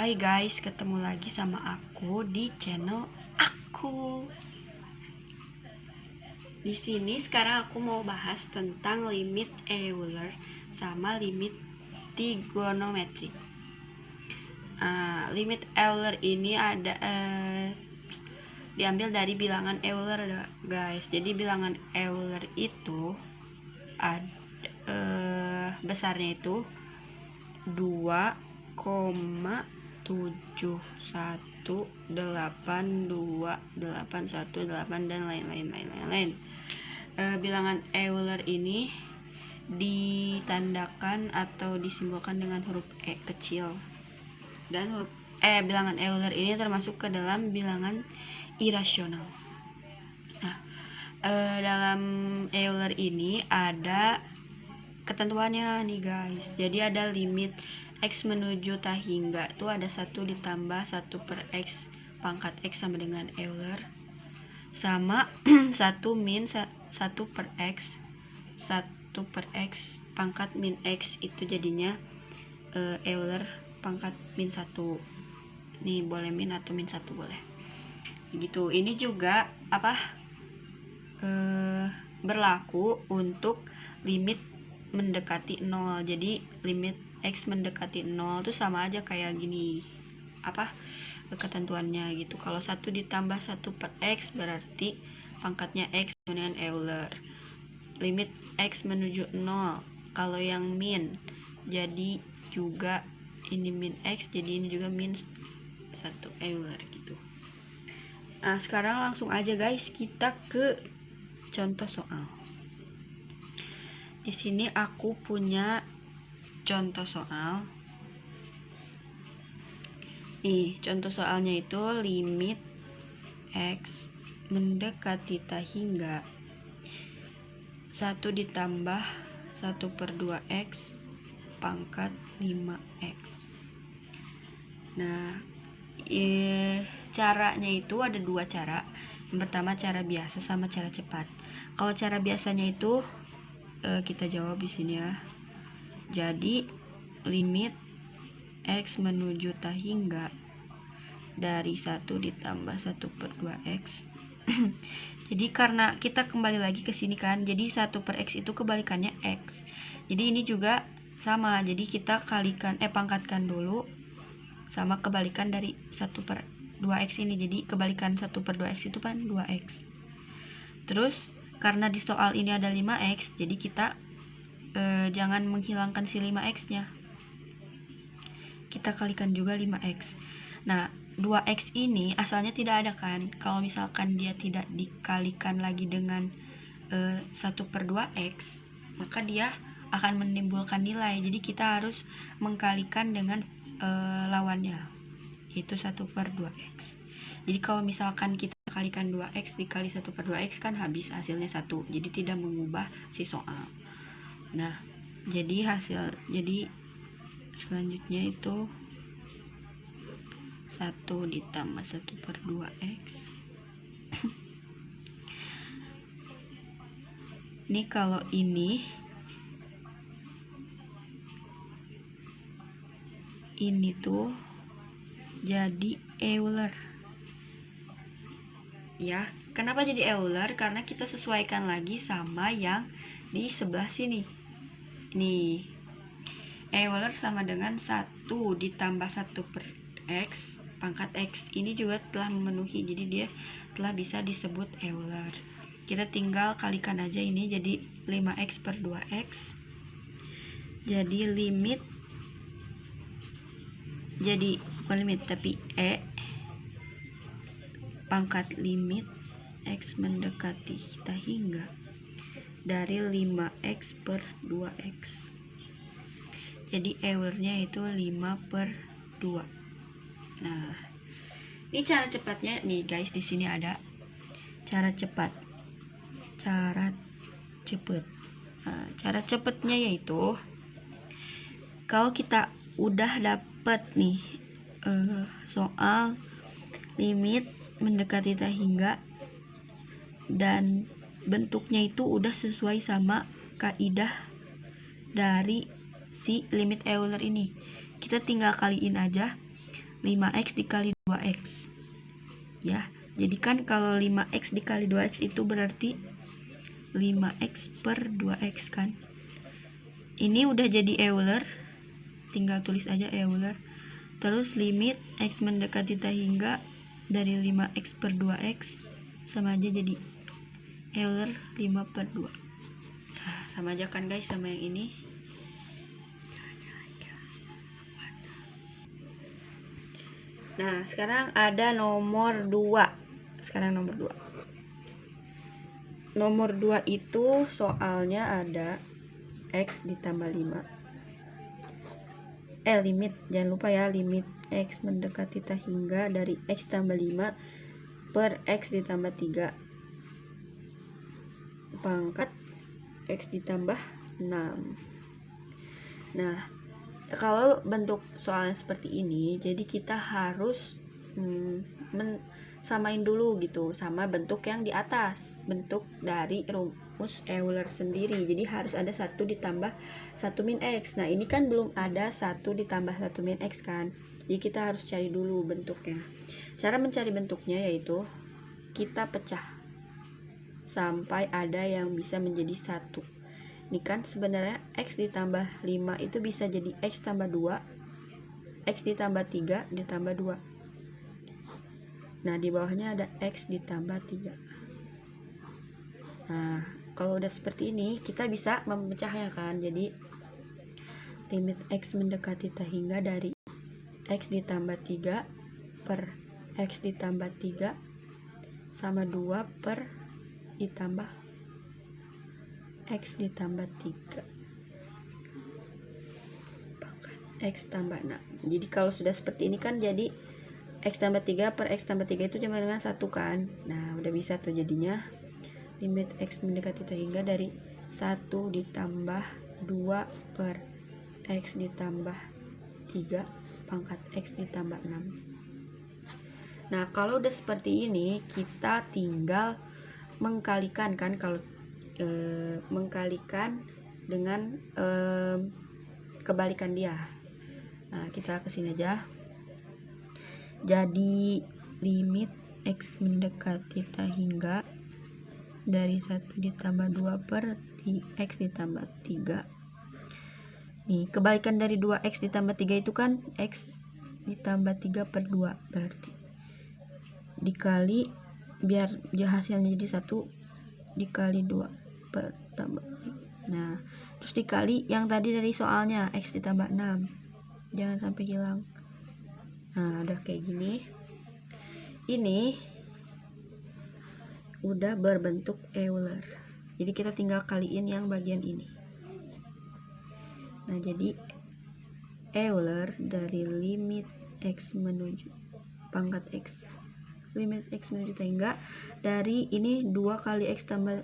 Hai guys, ketemu lagi sama aku di channel aku. Di sini sekarang aku mau bahas tentang limit Euler sama limit trigonometri. Limit Euler ini diambil dari bilangan Euler, guys. Jadi bilangan Euler itu besarnya itu 2,71828 dan lain-lain. Bilangan Euler ini ditandakan atau disimbolkan dengan huruf E kecil, dan bilangan Euler ini termasuk ke dalam bilangan irasional. Nah, dalam Euler ini ada ketentuannya nih guys. Jadi ada limit X menuju tak hingga itu ada 1 ditambah 1 per X pangkat X sama dengan Euler, sama 1 min 1 per X pangkat min X, itu jadinya Euler pangkat min 1. Nih boleh min atau min 1 boleh gitu. Ini juga berlaku untuk limit mendekati 0. Jadi limit X mendekati 0 itu sama aja kayak gini ketentuannya gitu. Kalau 1 ditambah 1 per X berarti pangkatnya X dengan Euler. Limit X menuju 0, kalau yang min jadi juga ini min X, jadi ini juga min 1 Euler gitu. Nah, sekarang langsung aja guys kita ke contoh soal. Di sini aku punya contoh soal. Nih, contoh soalnya itu limit X mendekati tak hingga 1 ditambah 1 per 2X pangkat 5X. Nah, caranya itu ada 2 cara. Yang pertama cara biasa sama cara cepat. Kalau cara biasanya itu kita jawab di sini ya. Jadi limit X menuju tak hingga dari 1 ditambah 1 per 2X. Jadi karena kita kembali lagi ke sini kan, jadi 1 per X itu kebalikannya X. Jadi ini juga sama, jadi kita pangkatkan dulu sama kebalikan dari 1 per 2X ini. Jadi kebalikan 1 per 2X itu kan 2X. Terus karena di soal ini ada 5X, jadi kita jangan menghilangkan si 5X nya, kita kalikan juga 5X. Nah, 2X ini asalnya tidak ada kan. Kalau misalkan dia tidak dikalikan lagi dengan 1 per 2X, maka dia akan menimbulkan nilai. Jadi kita harus mengkalikan dengan lawannya, yaitu 1 per 2X. Jadi kalau misalkan kita kalikan 2X dikali 1 per 2X kan habis hasilnya 1. Jadi tidak mengubah si soal. Nah, jadi selanjutnya itu 1 ditambah 1 per 2X. Ini kalau ini tuh jadi Euler ya. Kenapa jadi Euler? Karena kita sesuaikan lagi sama yang di sebelah sini. Nih, Euler sama dengan 1 ditambah 1 per X pangkat X. Ini juga telah memenuhi, jadi dia telah bisa disebut Euler. Kita tinggal kalikan aja ini jadi 5X per 2X. Jadi limit, jadi bukan limit tapi E pangkat limit X mendekati tak hingga dari 5X per 2X. Jadi Eulernya itu 5 per 2. Nah, ini cara cepatnya nih guys, di sini ada cara cepat. Nah, cara cepatnya yaitu kalau kita udah dapet nih soal limit mendekati tak hingga dan bentuknya itu udah sesuai sama kaidah dari si limit Euler ini, kita tinggal kaliin aja 5x dikali 2x. Ya, jadi kan kalau 5x dikali 2x itu berarti 5x per 2x kan. Ini udah jadi Euler, tinggal tulis aja Euler. Terus limit x mendekati tak hingga dari 5x per 2x sama aja jadi Euler 5 per 2. Nah, sama aja kan guys sama yang ini. Nah, sekarang ada nomor 2. Sekarang nomor 2. Nomor 2 itu soalnya ada x ditambah 5. Limit, jangan lupa ya, limit x mendekati tak hingga dari x tambah 5 per x ditambah 3 pangkat x ditambah 6. Nah, kalau bentuk soalnya seperti ini, jadi kita harus samain dulu gitu sama bentuk yang di atas, bentuk dari rumus Euler sendiri. Jadi harus ada 1 ditambah 1 min x. Nah, ini kan belum ada 1 ditambah 1 min x kan. Jadi kita harus cari dulu bentuknya. Cara mencari bentuknya yaitu kita pecah sampai ada yang bisa menjadi 1. Ini kan sebenarnya x ditambah 5 itu bisa jadi x tambah 2, x ditambah 3 ditambah 2. Nah, di bawahnya ada x ditambah 3. Nah, kalau udah seperti ini, kita bisa memecahnya kan. Jadi, limit x mendekati tak hingga dari x ditambah 3 per x ditambah 3 sama 2 per ditambah x ditambah 3 pangkat x tambah 6. Jadi kalau sudah seperti ini kan jadi x tambah 3 per x tambah 3 itu sama dengan 1 kan. Nah, udah bisa tuh jadinya limit x mendekati tak hingga dari 1 ditambah 2 per x ditambah 3 pangkat x ditambah 6. Nah, kalau udah seperti ini kita tinggal mengkalikan kan. Kalau mengkalikan dengan kebalikan dia. Nah, kita kesini aja. Jadi limit x mendekati tak hingga dari 1 ditambah 2 per x ditambah 3. Nih, kebalikan dari 2x ditambah 3 itu kan x ditambah 3 per 2 berarti dikali, biar hasilnya jadi 1, dikali 2 per tambah 3. Nah, terus dikali yang tadi dari soalnya x ditambah 6, jangan sampai hilang. Nah, udah kayak gini, ini udah berbentuk Euler. Jadi kita tinggal kaliin yang bagian ini. Nah, jadi Euler dari limit x menuju pangkat x, limit x menuju hingga dari ini 2 kali x tambah,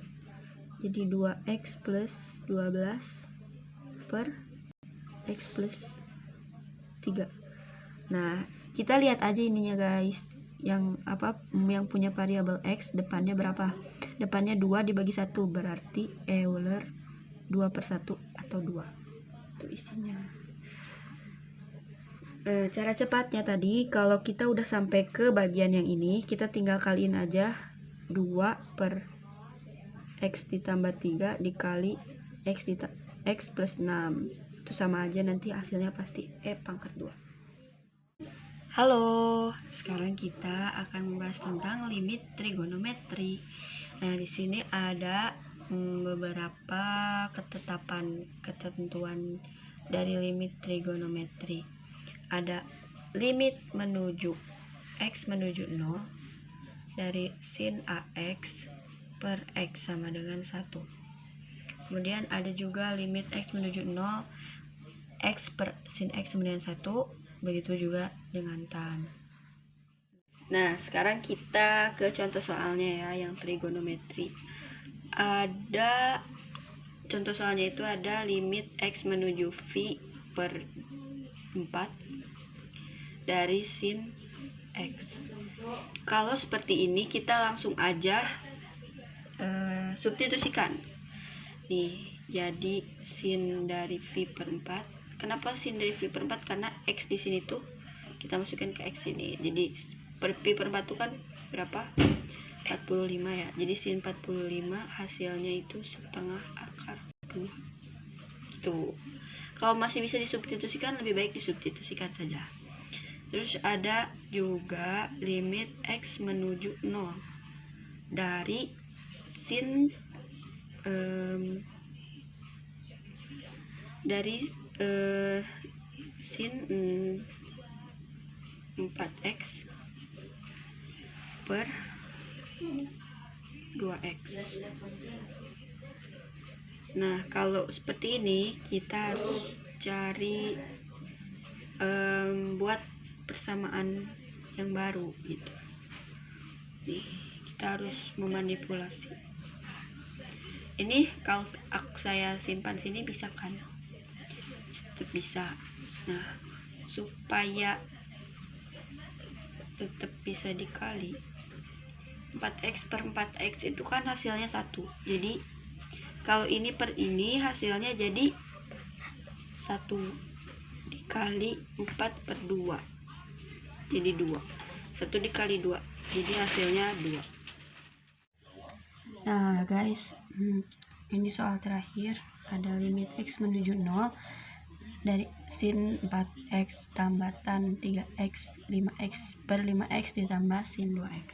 jadi 2x plus 12 per x plus 3. Nah, kita lihat aja ininya guys, yang punya variabel x depannya berapa? Depannya 2 dibagi 1, berarti Euler 2 per 1 atau 2 itu isinya. Cara cepatnya tadi, kalau kita udah sampai ke bagian yang ini, kita tinggal kaliin aja 2 per x ditambah 3 dikali x plus 6. Itu sama aja, nanti hasilnya pasti pangkat 2. Halo, sekarang kita akan membahas tentang limit trigonometri. Nah, di sini ada beberapa ketentuan dari limit trigonometri. Ada limit menuju x menuju 0 dari sin ax per x sama dengan 1. Kemudian ada juga limit x menuju 0 x per sin x sama dengan 1, begitu juga dengan tan. Nah, sekarang kita ke contoh soalnya ya, yang trigonometri. Ada contoh soalnya itu ada limit x menuju v per 4 dari sin x. Kalau seperti ini kita langsung aja substitusikan. Nih, jadi sin dari v per 4. Kenapa sin dari v per 4? Karena x di sini tuh kita masukkan ke X ini. Jadi pi per 4 kan berapa? 45 ya. Jadi sin 45 hasilnya itu setengah akar 2. Tuh. Kalau masih bisa disubstitusikan, lebih baik disubstitusikan saja. Terus ada juga limit X menuju 0 dari sin sin 4x per 2x. Nah, kalau seperti ini kita harus cari buat persamaan yang baru gitu. Nih, kita harus memanipulasi. Ini kalau saya simpan sini bisa kan? Tetap bisa. Nah, supaya tetap bisa dikali 4x per 4x itu kan hasilnya 1. Jadi kalau ini per ini hasilnya jadi 1 dikali 4 per 2 jadi 2. 1 dikali 2 jadi hasilnya 2. Nah guys, ini soal terakhir. Ada limit X menuju 0 dari sin 4x tambah tan 3x 5x per 5x ditambah sin 2x.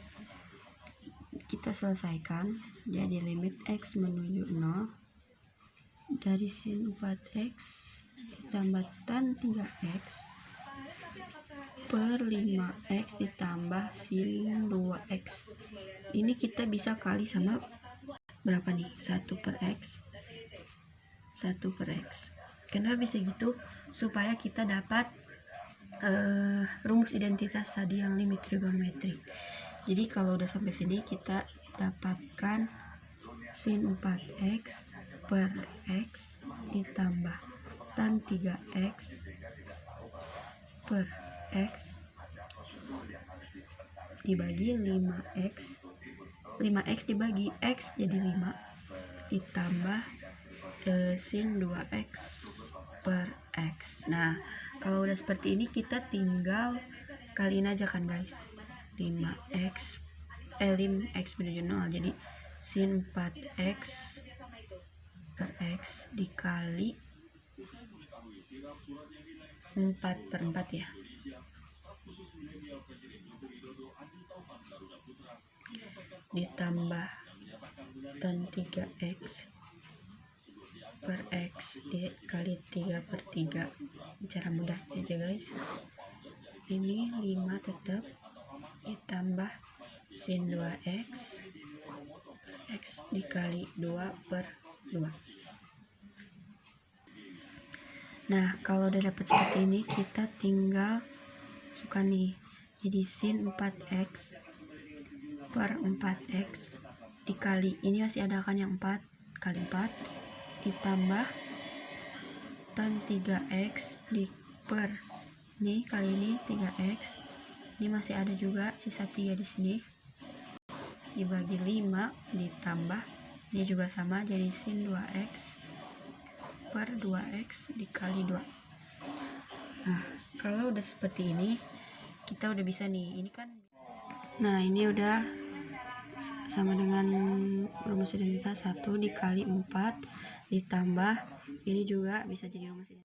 Kita selesaikan. Jadi limit X menuju 0 dari sin 4x ditambah tan 3x per 5x ditambah sin 2x. Ini kita bisa kali sama berapa nih? 1 per x. 1 per x. Kenapa bisa gitu? Supaya kita dapat rumus identitas tadi yang limit trigonometri. Jadi kalau udah sampai sini kita dapatkan sin 4x per x ditambah tan 3x per x dibagi 5x. 5x dibagi x jadi 5 ditambah sin 2x per x. Nah, kalau udah seperti ini kita tinggal kaliin aja kan guys. 5x menuju 0 jadi sin 4x per x dikali 4 per 4 ya, ditambah tan 3x per x dikali 3 per 3. Cara mudahnya aja guys, ini 5 tetap ditambah sin 2x per x dikali 2 per 2. Nah, kalau udah dapat seperti ini kita tinggal suka nih. Jadi sin 4x per 4x dikali, ini masih ada kan yang 4 kali 4 ditambah tan 3x di per ini kali ini 3x, ini masih ada juga sisa 3 di sini dibagi 5 ditambah ini juga sama jadi sin 2x per 2x dikali 2. Nah, kalau udah seperti ini kita udah bisa nih, ini kan. Nah, ini udah sama dengan rumus identitas 1 dikali 4 ditambah ini juga bisa jadi rumus identitas